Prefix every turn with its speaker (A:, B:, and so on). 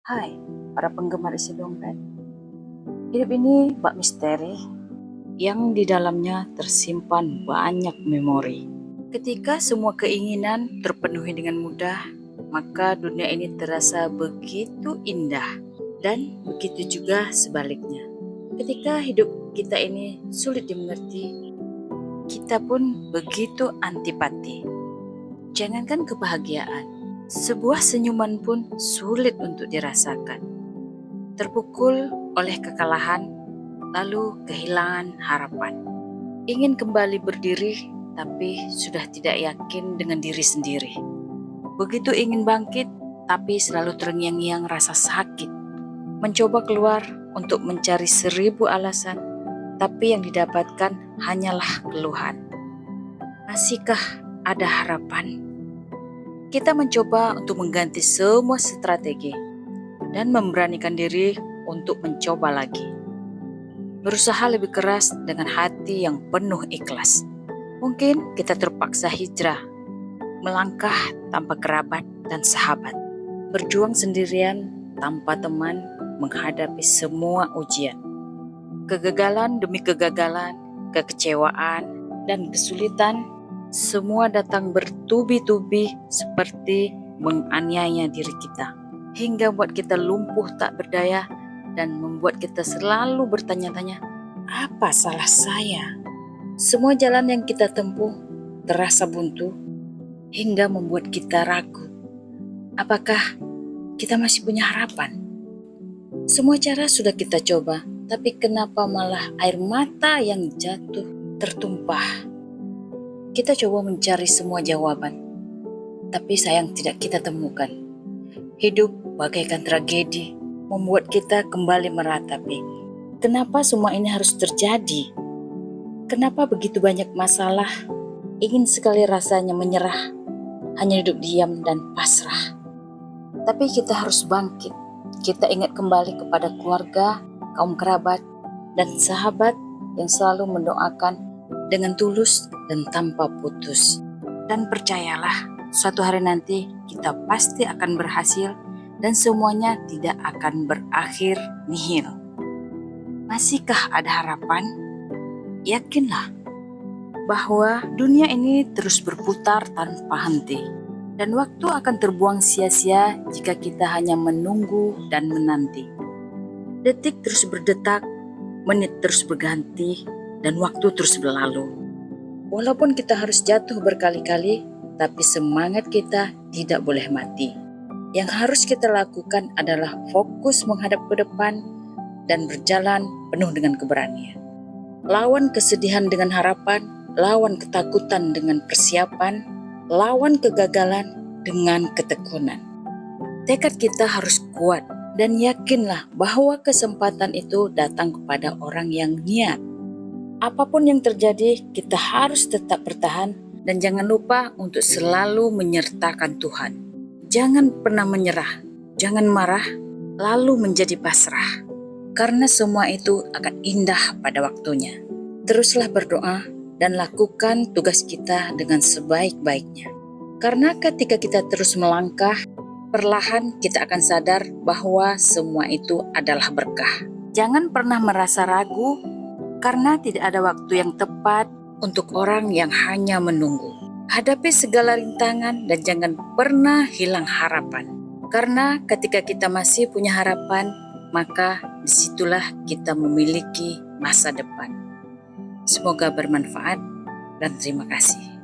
A: Hai, para penggemar isi dompet. Hidup ini bak misteri yang di dalamnya tersimpan banyak memori. Ketika semua keinginan terpenuhi dengan mudah, maka dunia ini terasa begitu indah dan begitu juga sebaliknya. Ketika hidup kita ini sulit dimengerti, kita pun begitu antipati. Jangankan kebahagiaan, sebuah senyuman pun sulit untuk dirasakan. Terpukul oleh kekalahan, lalu kehilangan harapan. Ingin kembali berdiri, tapi sudah tidak yakin dengan diri sendiri. Begitu ingin bangkit, tapi selalu terngiang-ngiang rasa sakit. Mencoba keluar untuk mencari 1000 alasan, tapi yang didapatkan hanyalah keluhan. Masihkah ada harapan? Kita mencoba untuk mengganti semua strategi dan memberanikan diri untuk mencoba lagi. Berusaha lebih keras dengan hati yang penuh ikhlas. Mungkin kita terpaksa hijrah, melangkah tanpa kerabat dan sahabat. Berjuang sendirian tanpa teman menghadapi semua ujian. Kegagalan demi kegagalan, kekecewaan, dan kesulitan semua datang bertubi-tubi seperti menganiaya diri kita, hingga buat kita lumpuh tak berdaya dan membuat kita selalu bertanya-tanya, apa salah saya? Semua jalan yang kita tempuh terasa buntu hingga membuat kita ragu. Apakah kita masih punya harapan? Semua cara sudah kita coba, tapi kenapa malah air mata yang jatuh tertumpah? Kita coba mencari semua jawaban, tapi sayang tidak kita temukan. Hidup bagaikan tragedi, membuat kita kembali meratapi. Kenapa semua ini harus terjadi? Kenapa begitu banyak masalah? Ingin sekali rasanya menyerah, hanya duduk diam dan pasrah. Tapi kita harus bangkit. Kita ingat kembali kepada keluarga, kaum kerabat, dan sahabat yang selalu mendoakan dengan tulus dan tanpa putus. Dan percayalah, suatu hari nanti kita pasti akan berhasil dan semuanya tidak akan berakhir nihil. Masihkah ada harapan? Yakinlah bahwa dunia ini terus berputar tanpa henti dan waktu akan terbuang sia-sia jika kita hanya menunggu dan menanti. Detik terus berdetak, menit terus berganti, dan waktu terus berlalu. Walaupun kita harus jatuh berkali-kali, tapi semangat kita tidak boleh mati. Yang harus kita lakukan adalah fokus menghadap ke depan dan berjalan penuh dengan keberanian. Lawan kesedihan dengan harapan, lawan ketakutan dengan persiapan, lawan kegagalan dengan ketekunan. Tekad kita harus kuat dan yakinlah bahwa kesempatan itu datang kepada orang yang niat. Apapun yang terjadi, kita harus tetap bertahan dan jangan lupa untuk selalu menyertakan Tuhan. Jangan pernah menyerah, jangan marah, lalu menjadi pasrah. Karena semua itu akan indah pada waktunya. Teruslah berdoa dan lakukan tugas kita dengan sebaik-baiknya. Karena ketika kita terus melangkah, perlahan kita akan sadar bahwa semua itu adalah berkah. Jangan pernah merasa ragu, karena tidak ada waktu yang tepat untuk orang yang hanya menunggu. Hadapi segala rintangan dan jangan pernah hilang harapan. Karena ketika kita masih punya harapan, maka disitulah kita memiliki masa depan. Semoga bermanfaat dan terima kasih.